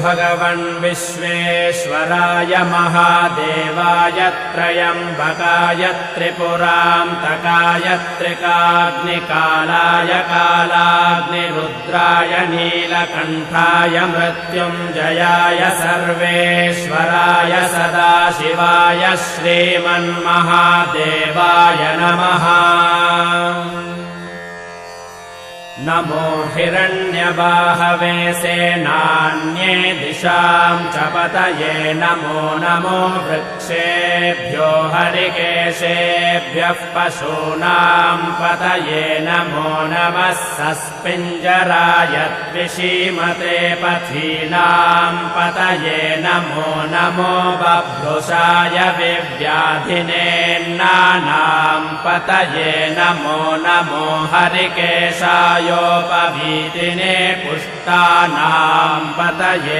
भगवन् विश्वेश्वराय महादेवाय त्रयम्बकाय त्रिपुरान्तकाय त्रिकाग्निकालाय कालाग्निरुद्राय नीलकण्ठाय मृत्युञ्जयाय सर्वेश्वराय सदाशिवाय श्रीमन्महादेवाय नमः। नमो हिरण्यबाहवे सेनान्ये दिशां च पतये नमो नमो वृक्षेभ्यो हरिकेशेभ्यः पशूनां पतये नमो नमः सस्पिञ्जराय द्विषीमते पथीनां पतये नमो नमो बभ्रुषाय विव्याधिनेन्नानां पतये नमो नमो हरिकेशाय योपवीतिने पुष्टानां पतये